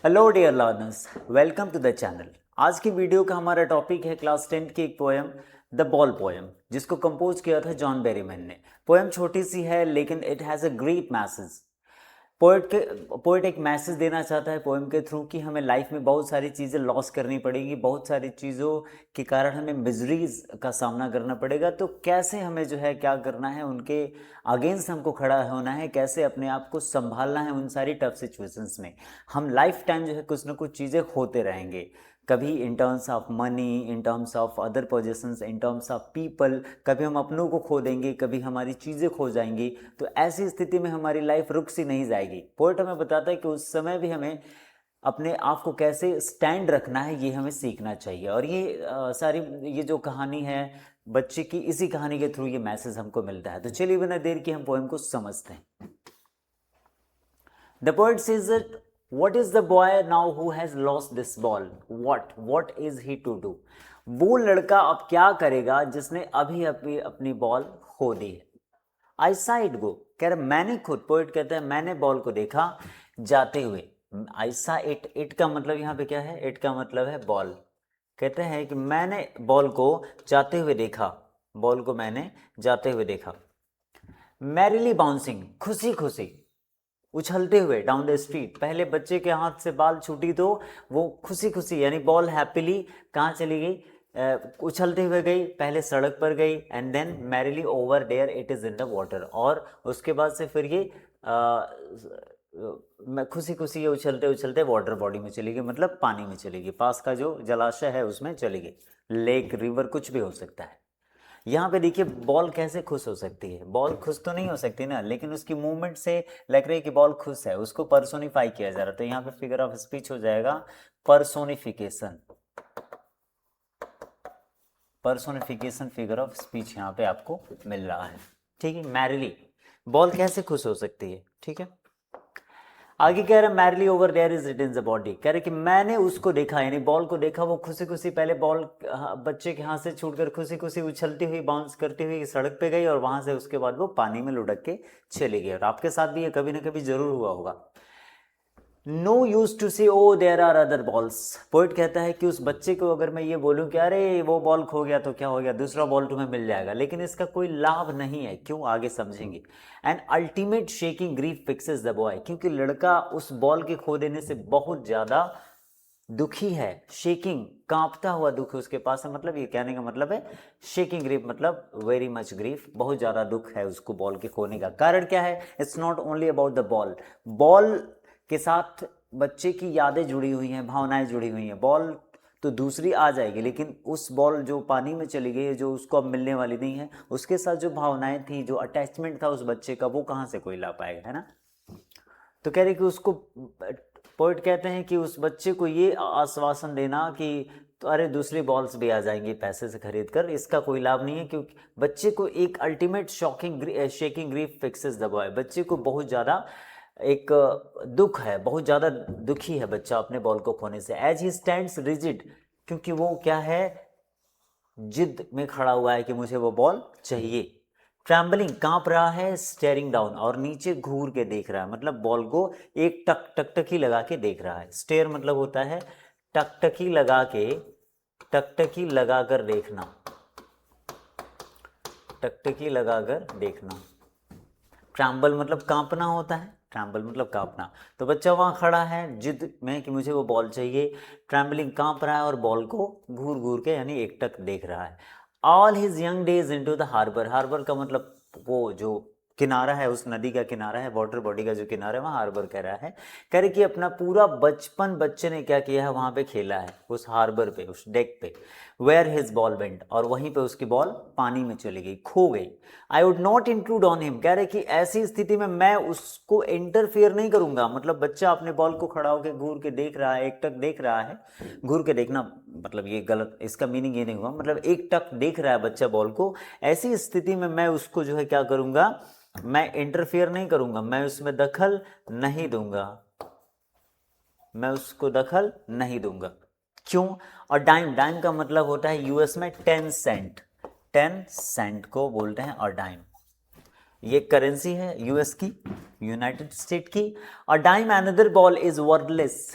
Hello dear learners, welcome to the channel. आज की video का हमारा टॉपिक है क्लास 10 की एक पोएम द बॉल पोएम, जिसको कंपोज किया था जॉन बेरीमैन ने। पोएम छोटी सी है लेकिन it has a great message. Poet एक मैसेज देना चाहता है पोएम के थ्रू कि हमें लाइफ में बहुत सारी चीज़ें लॉस करनी पड़ेगी, बहुत सारी चीज़ों के कारण हमें मिजरीज का सामना करना पड़ेगा। तो कैसे हमें जो है क्या करना है, उनके अगेंस्ट हमको खड़ा होना है, कैसे अपने आप को संभालना है उन सारी टफ सिचुएशंस में। हम लाइफ टाइम जो है कुछ ना कुछ चीज़ें होते रहेंगे, कभी in terms of money, in terms of other possessions, in terms of people. कभी हम अपनों को खो देंगे, कभी हमारी चीज़ें खो जाएंगी। तो ऐसी स्थिति में हमारी लाइफ रुक सी नहीं जाएगी। पोएट हमें बताता है कि उस समय भी हमें अपने आप को कैसे स्टैंड रखना है, ये हमें सीखना चाहिए। और ये सारी ये जो कहानी है बच्चे की, इसी कहानी के थ्रू ये मैसेज हमको मिलता है। तो चलिए बिना देर के हम पोएम को समझते हैं। The poet says that what is the boy now who has lost this ball? What is he to do? वो लड़का अब क्या करेगा जिसने अभी अपनी बॉल खो दी है। आई सा इट गो, कह रहा मैंने खुद, पोइट कहता है मैंने बॉल को देखा जाते हुए। आई सा इट, इट का मतलब यहाँ पे क्या है? इट का मतलब है बॉल। कहते हैं कि मैंने बॉल को जाते हुए देखा, बॉल को मैंने जाते हुए देखा। मैरिली बाउंसिंग, खुशी खुशी उछलते हुए डाउन द स्ट्रीट। पहले बच्चे के हाथ से बाल छूटी तो वो खुशी खुशी, यानी बॉल हैप्पीली कहाँ चली गई? उछलते हुए गई, पहले सड़क पर गई, and then merrily over there it is in the water. और उसके बाद से फिर ये मैं खुशी खुशी ये उछलते उछलते वाटर बॉडी में चली गई, मतलब पानी में चली गई, पास का जो जलाशय है उसमें चली गई। लेक, रिवर, कुछ भी हो सकता है। यहाँ पे देखिए बॉल कैसे खुश हो सकती है? बॉल खुश तो नहीं हो सकती ना, लेकिन उसकी मूवमेंट से लग रही है कि बॉल खुश है। उसको पर्सोनिफाई किया जा रहा है, तो यहाँ पे फिगर ऑफ स्पीच हो जाएगा personification. Personification figure of speech यहाँ पे आपको मिल रहा है। ठीक है, मैरिली बॉल कैसे खुश हो सकती है? ठीक है, आगे कह रहा है merrily over there is it in the body. कह रहे कि मैंने उसको देखा, यानी बॉल को देखा, वो खुशी खुशी पहले बॉल बच्चे के हाथ से छूटकर खुशी खुशी उछलती हुई, बाउंस करती हुई सड़क पे गई, और वहां से उसके बाद वो पानी में लुढ़क के चली गई। और आपके साथ भी ये कभी ना कभी जरूर हुआ होगा। No use to say O there are other balls. Poet कहता है कि उस बच्चे को अगर मैं ये बोलूं कि अरे वो बॉल खो गया तो क्या हो गया, दूसरा बॉल तुम्हें मिल जाएगा, लेकिन इसका कोई लाभ नहीं है। क्यों, आगे समझेंगे। And ultimate shaking grief fixes the boy, क्योंकि लड़का उस बॉल के खो देने से बहुत ज्यादा दुखी है। शेकिंग, कांपता हुआ दुख उसके पास है, मतलब ये कहने का मतलब है शेकिंग ग्रीफ मतलब वेरी मच ग्रीफ, बहुत ज्यादा दुख है उसको बॉल के खोने का। कारण क्या है? It's not only about the ball. Ball के साथ बच्चे की यादें जुड़ी हुई हैं, भावनाएं जुड़ी हुई हैं। बॉल तो दूसरी आ जाएगी, लेकिन उस बॉल जो पानी में चली गई है, जो उसको अब मिलने वाली नहीं है, उसके साथ जो भावनाएं थी, जो अटैचमेंट था उस बच्चे का, वो कहाँ से कोई ला पाएगा, है ना? तो कह रहे कि उसको, पोइट कहते हैं कि उस बच्चे को ये आश्वासन देना कि तो अरे दूसरी बॉल्स भी आ जाएंगी पैसे से खरीद कर, इसका कोई लाभ नहीं है, क्योंकि बच्चे को एक ultimate shaking grief fixes the boy. बच्चे को बहुत ज़्यादा एक दुख है, बहुत ज़्यादा दुखी है बच्चा अपने बॉल को खोने से। एज ही स्टैंड्स रिजिड, क्योंकि वो क्या है, जिद में खड़ा हुआ है कि मुझे वो बॉल चाहिए। ट्रैम्बलिंग, कांप रहा है। स्टेयरिंग डाउन, और नीचे घूर के देख रहा है, मतलब बॉल को एक टकटकी लगा के देख रहा है। स्टेयर मतलब होता है टकटकी लगा के, टकटकी लगाकर देखना, टकटकी लगाकर देखना। ट्रैम्बल मतलब कांपना होता है, ट्रैम्बल मतलब कांपना। तो बच्चा वहाँ खड़ा है जिद में कि मुझे वो बॉल चाहिए। ट्रैम्बलिंग, कांप रहा है, और बॉल को घूर घूर के यानी एकटक देख रहा है। All his young days into the harbour. Harbour का मतलब वो जो किनारा है, उस नदी का किनारा है, वाटर बॉडी का जो किनारा है, वहाँ हार्बर कह रहा है। कह रहे कि अपना पूरा बचपन बच्चे ने क्या किया है, वहाँ पे खेला है, उस हार्बर पे, उस डेक पे। वेयर हिज बॉल वेंट, और वहीं पे उसकी बॉल पानी में चली गई, खो गई। I would not include on him. कह रहे कि ऐसी स्थिति में मैं उसको इंटरफेयर नहीं करूंगा। मतलब बच्चा अपने बॉल को खड़ा होकर घूर के देख रहा है, एक टक देख रहा है। घूर के देखना मतलब ये गलत, इसका मीनिंग ये नहीं हुआ, मतलब एक टक देख रहा है बच्चा बॉल को। ऐसी स्थिति में मैं उसको जो है क्या करूंगा, मैं इंटरफेयर नहीं करूंगा, मैं उसमें दखल नहीं दूंगा, मैं उसको दखल नहीं दूंगा। क्यों? और डाइम, डाइम का मतलब होता है यूएस में 10 सेंट। 10 सेंट को बोलते हैं और डाइम, ये करेंसी है यूएस की, यूनाइटेड स्टेट की। और dime another ball is worthless.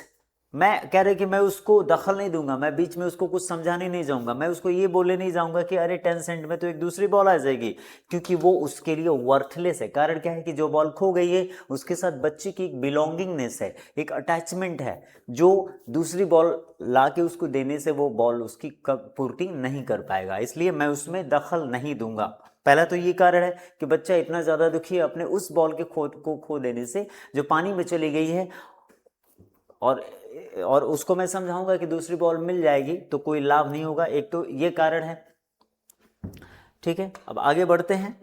मैं कह रहे कि मैं उसको दखल नहीं दूंगा, मैं बीच में उसको कुछ समझाने नहीं जाऊंगा, मैं उसको ये बोलने नहीं जाऊंगा कि अरे 10 सेंट में तो एक दूसरी बॉल आ जाएगी, क्योंकि वो उसके लिए वर्थलेस है। कारण क्या है कि जो बॉल खो गई है उसके साथ बच्चे की एक बिलोंगिंगनेस है, एक अटैचमेंट है, जो दूसरी बॉल ला के उसको देने से वो बॉल उसकी पूर्ति नहीं कर पाएगा, इसलिए मैं उसमें दखल नहीं दूंगा। पहला तो ये कारण है कि बच्चा इतना ज़्यादा दुखी है अपने उस बॉल के खो देने से जो पानी में चली गई है, और उसको मैं समझाऊंगा कि दूसरी बॉल मिल जाएगी तो कोई लाभ नहीं होगा। एक तो ये कारण है, ठीक है। अब आगे बढ़ते हैं।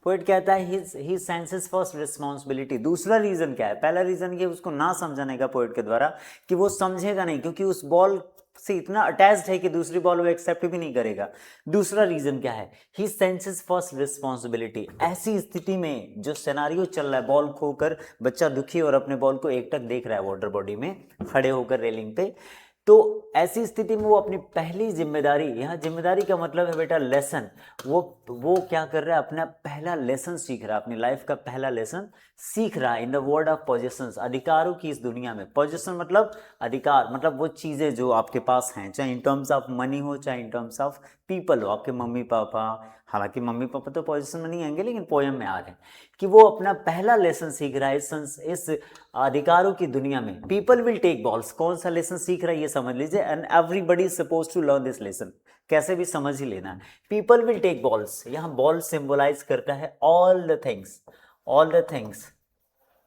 पोएट कहता है ही सेंसेस फर्स्ट रिस्पॉन्सिबिलिटी। दूसरा रीजन क्या है? पहला रीजन ये उसको ना समझाने का पोएट के द्वारा कि वो समझेगा नहीं, क्योंकि उस बॉल से इतना अटैच्ड है कि दूसरी बॉल वो एक्सेप्ट भी नहीं करेगा। दूसरा रीजन क्या है? ही सेंसेस फर्स्ट रिस्पॉन्सिबिलिटी। ऐसी स्थिति में जो सिनेरियो चल रहा है, बॉल खोकर बच्चा दुखी और अपने बॉल को एकटक देख रहा है वाटर बॉडी में खड़े होकर रेलिंग पे, तो ऐसी स्थिति में वो अपनी पहली जिम्मेदारी, यहाँ जिम्मेदारी का मतलब है बेटा लेसन, वो क्या कर रहा है? अपना पहला लेसन सीख रहा है, अपनी लाइफ का पहला लेसन सीख रहा है in the world of possessions, अधिकारों की इस दुनिया में। पोजेशन मतलब अधिकार, मतलब वो चीज़ें जो आपके पास हैं, चाहे इन टर्म्स ऑफ मनी हो, चाहे इन टर्म्स ऑफ पीपल हो, आपके मम्मी पापा। हालांकि मम्मी पापा तो पोजीशन में नहीं आएंगे, लेकिन पोयम में आ रहे हैं कि वो अपना पहला लेसन सीख रहा है इस अधिकारों की दुनिया में। People will take balls. कौन सा लेसन सीख रहा है ये समझ लीजिए, and everybody is suppose to learn this lesson. कैसे भी समझ ही लेना है। पीपल विल टेक बॉल्स, यहाँ बॉल सिंबलाइज करता है all the things, all the things,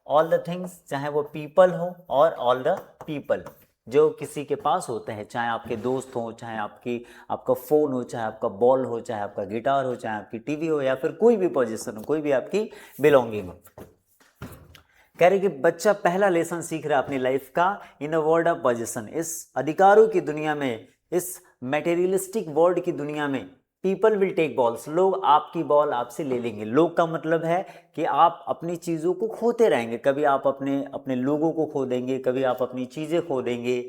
all the things, चाहे वो पीपल हो और ऑल द पीपल जो किसी के पास होते हैं, चाहे आपके दोस्त हो, चाहे आपका फ़ोन हो, चाहे आपका बॉल हो, चाहे आपका गिटार हो, चाहे आपकी टीवी हो, या फिर कोई भी पोजीशन हो, कोई भी आपकी बिलोंगिंग हो। कह रहे कि बच्चा पहला लेसन सीख रहा है अपनी लाइफ का इन अ वर्ल्ड ऑफ पोजीशन, इस अधिकारों की दुनिया में, इस मटेरियलिस्टिक वर्ल्ड की दुनिया में। पीपल विल टेक बॉल्स, लोग आपकी बॉल आपसे ले लेंगे। लोग का मतलब है कि आप अपनी चीज़ों को खोते रहेंगे, कभी आप अपने अपने लोगों को खो देंगे, कभी आप अपनी चीज़ें खो देंगे।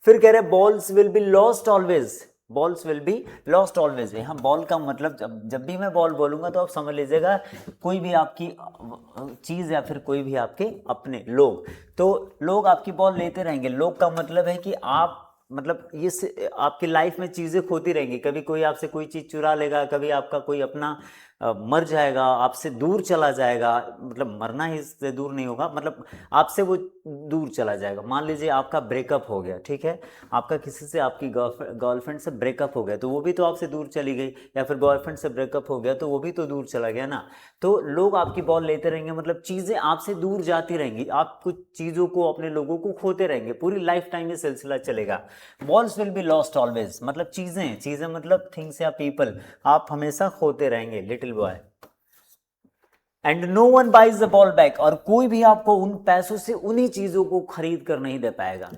फिर कह रहे balls will be lost always, balls will be lost always. यहाँ बॉल का मतलब जब भी मैं बॉल बोलूंगा तो आप समझ लीजिएगा कोई भी आपकी चीज़ या फिर कोई भी आपके अपने लोग, तो लोग आपकी बॉल लेते रहेंगे। लोग का मतलब है कि आप, मतलब ये आपकी लाइफ में चीज़ें खोती रहेंगी, कभी कोई आपसे कोई चीज़ चुरा लेगा, कभी आपका कोई अपना मर जाएगा, आपसे दूर चला जाएगा, मतलब मरना ही इससे दूर नहीं होगा, मतलब आपसे वो दूर चला जाएगा। मान लीजिए आपका ब्रेकअप हो गया, ठीक है, आपका किसी से, आपकी गर्लफ्रेंड से ब्रेकअप हो गया तो वो भी तो आपसे दूर चली गई, या फिर बॉयफ्रेंड से ब्रेकअप हो गया तो वो भी तो दूर चला गया ना। तो लोग आपकी बॉल लेते रहेंगे, मतलब चीज़ें आपसे दूर जाती रहेंगी, आप कुछ चीज़ों को, अपने लोगों को खोते रहेंगे, पूरी लाइफ टाइम ये सिलसिला चलेगा। Balls will be lost always, मतलब चीज़ें, चीज़ें मतलब थिंग्स या पीपल, आप हमेशा खोते रहेंगे little boy. And no one buys the ball back, और कोई भी आपको उन पैसों से उन्हीं चीज़ों को खरीद कर नहीं दे पाएगा।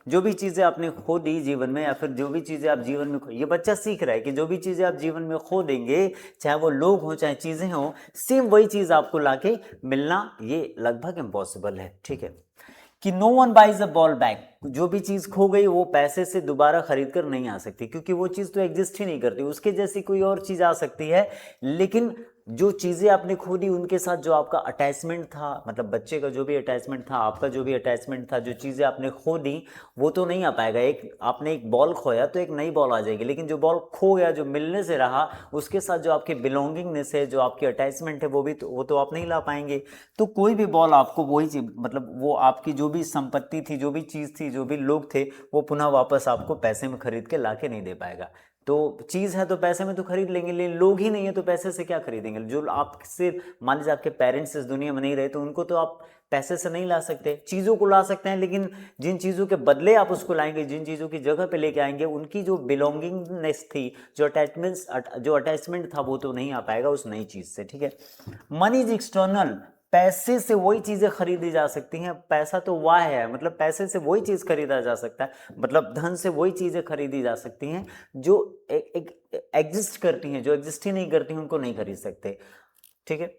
जो भी चीज़ें आपने खो दी जीवन में, या फिर जो भी चीज़ें आप जीवन में ये बच्चा सीख रहा है कि जो भी चीज़ें आप जीवन में खो देंगे, चाहे वो लोग हों चाहे चीज़ें हों, सेम वही चीज़ आपको लाके मिलना ये लगभग इम्पॉसिबल है, ठीक है। कि no one buys a ball back, जो भी चीज़ खो गई वो पैसे से दोबारा खरीद कर नहीं आ सकती, क्योंकि वो चीज़ तो एग्जिस्ट ही नहीं करती, उसके जैसी कोई और चीज़ आ सकती है, लेकिन जो चीज़ें आपने खो दी उनके साथ जो आपका अटैचमेंट था, मतलब बच्चे का जो भी अटैचमेंट था, आपका जो भी अटैचमेंट था, जो चीज़ें आपने खो दी वो तो नहीं आ पाएगा। एक आपने एक बॉल खोया तो एक नई बॉल आ जाएगी, लेकिन जो बॉल खो गया, जो मिलने से रहा, उसके साथ जो आपकी बिलोंगिंगनेस है, जो आपकी अटैचमेंट है, वो तो आप नहीं ला पाएंगे। तो कोई भी बॉल आपको वही चीज, मतलब वो आपकी जो भी संपत्ति थी, जो भी चीज़ थी, जो भी लोग थे, वो पुनः वापस आपको पैसे में खरीद के ला के नहीं दे पाएगा। तो चीज़ है तो पैसे में तो खरीद लेंगे, लेकिन लोग ही नहीं है तो पैसे से क्या खरीदेंगे? जो आपसे, मान लीजिए आपके पेरेंट्स इस दुनिया में नहीं रहे तो उनको तो आप पैसे से नहीं ला सकते, चीज़ों को ला सकते हैं, लेकिन जिन चीज़ों के बदले आप उसको लाएंगे, जिन चीज़ों की जगह पे लेके आएंगे, उनकी जो बिलोंगिंगनेस थी, जो अटैचमेंट था, वो तो नहीं आ पाएगा उस नई चीज़ से, ठीक है। मनी इज एक्सटर्नल, पैसे से वही चीज़ें खरीदी जा सकती हैं, पैसा तो वाह है, मतलब पैसे से वही चीज़ खरीदा जा सकता है, मतलब धन से वही चीज़ें खरीदी जा सकती हैं जो एग्जिस्ट करती हैं, जो एग्जिस्ट ही नहीं करती हैं उनको नहीं खरीद सकते, ठीक है।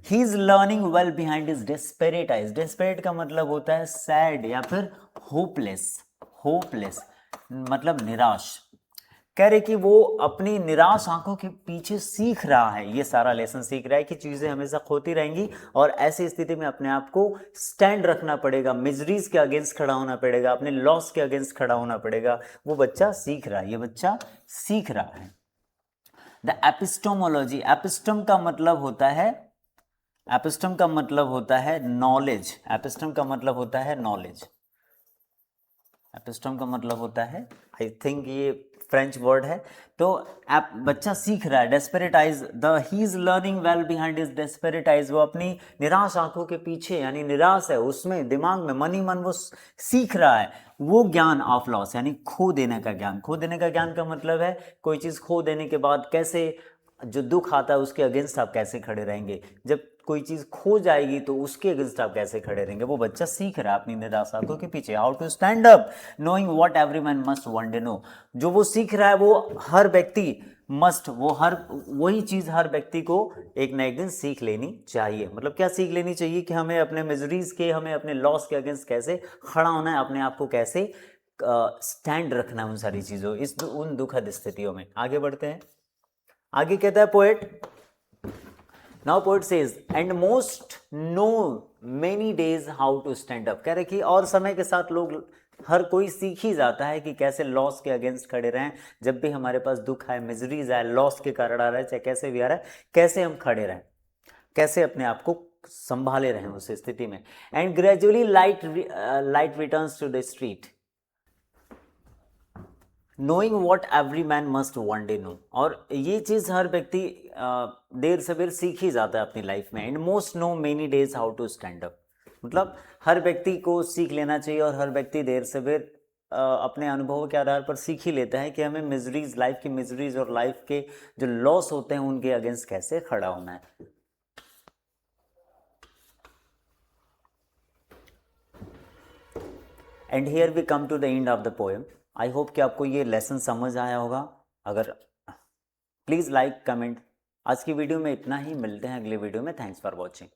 ही is learning well behind is desperate eyes. Desperate का मतलब होता है सैड या फिर होपलेस, होपलेस मतलब निराश। कह रहे कि वो अपनी निराश आंखों के पीछे सीख रहा है, ये सारा लेसन सीख रहा है कि चीजें हमेशा खोती रहेंगी और ऐसी स्थिति में अपने आप को स्टैंड रखना पड़ेगा, मिजरीज के अगेंस्ट खड़ा होना पड़ेगा, अपने लॉस के अगेंस्ट खड़ा होना पड़ेगा। वो बच्चा सीख रहा है, ये बच्चा सीख रहा है। द एपिस्टोमोलॉजी, एपिस्टम का मतलब होता है, एपिस्टम का मतलब होता है नॉलेज, एपिस्टम का मतलब होता है नॉलेज, एपिस्टम का मतलब होता है, आई थिंक ये फ्रेंच वर्ड है। तो बच्चा सीख रहा है, desperatize the he is learning well behind is desperatize, वो अपनी निराश आंखों के पीछे यानी निराश है उसमें, दिमाग में मन ही मन वो सीख रहा है वो ज्ञान ऑफ लॉस, यानी खो देने का ज्ञान। खो देने का ज्ञान का मतलब है कोई चीज खो देने के बाद कैसे जो दुख आता है उसके अगेंस्ट आप कैसे खड़े रहेंगे, जब कोई चीज खो जाएगी तो उसके अगेंस्ट आप कैसे खड़े रहेंगे। वो बच्चा सीख रहा है अपनी निराशा के पीछे, how to stand up knowing what every man must one day know. जो वो सीख रहा है वो हर व्यक्ति मस्ट, वो हर वही चीज हर व्यक्ति को एक ना एक दिन सीख लेनी चाहिए। मतलब क्या सीख लेनी चाहिए कि हमें अपने मिजरीज के, हमें अपने लॉस के अगेंस्ट कैसे खड़ा होना है, अपने आप को कैसे स्टैंड रखना है उन सारी चीजों, इस उन दुखद स्थितियों में। आगे बढ़ते हैं, आगे कहता है poet, now poet says and most know many days how to stand up. कह रहे कि और समय के साथ लोग, हर कोई सीख ही जाता है कि कैसे लॉस के अगेंस्ट खड़े रहें, जब भी हमारे पास दुख आए, मिजरीज आए, लॉस के कारण आ रहा है, चाहे कैसे भी आ रहा है, कैसे हम खड़े रहें, कैसे अपने आप को संभाले रहें उस स्थिति में। And gradually light returns to the street knowing what every man must one day know. और ये चीज़ हर व्यक्ति देर सवेर सीख ही जाता है अपनी लाइफ में। And most know many days how to stand up, मतलब हर व्यक्ति को सीख लेना चाहिए और हर व्यक्ति देर सवेर अपने अनुभव के आधार पर सीख ही लेता है कि हमें मिजरीज, लाइफ की मिजरीज और लाइफ के जो लॉस होते हैं उनके अगेंस्ट कैसे खड़ा होना है। And here we come to the end of the poem. I hope कि आपको ये लेसन समझ आया होगा। अगर प्लीज़ लाइक कमेंट। आज की वीडियो में इतना ही, मिलते हैं अगले वीडियो में। Thanks for watching.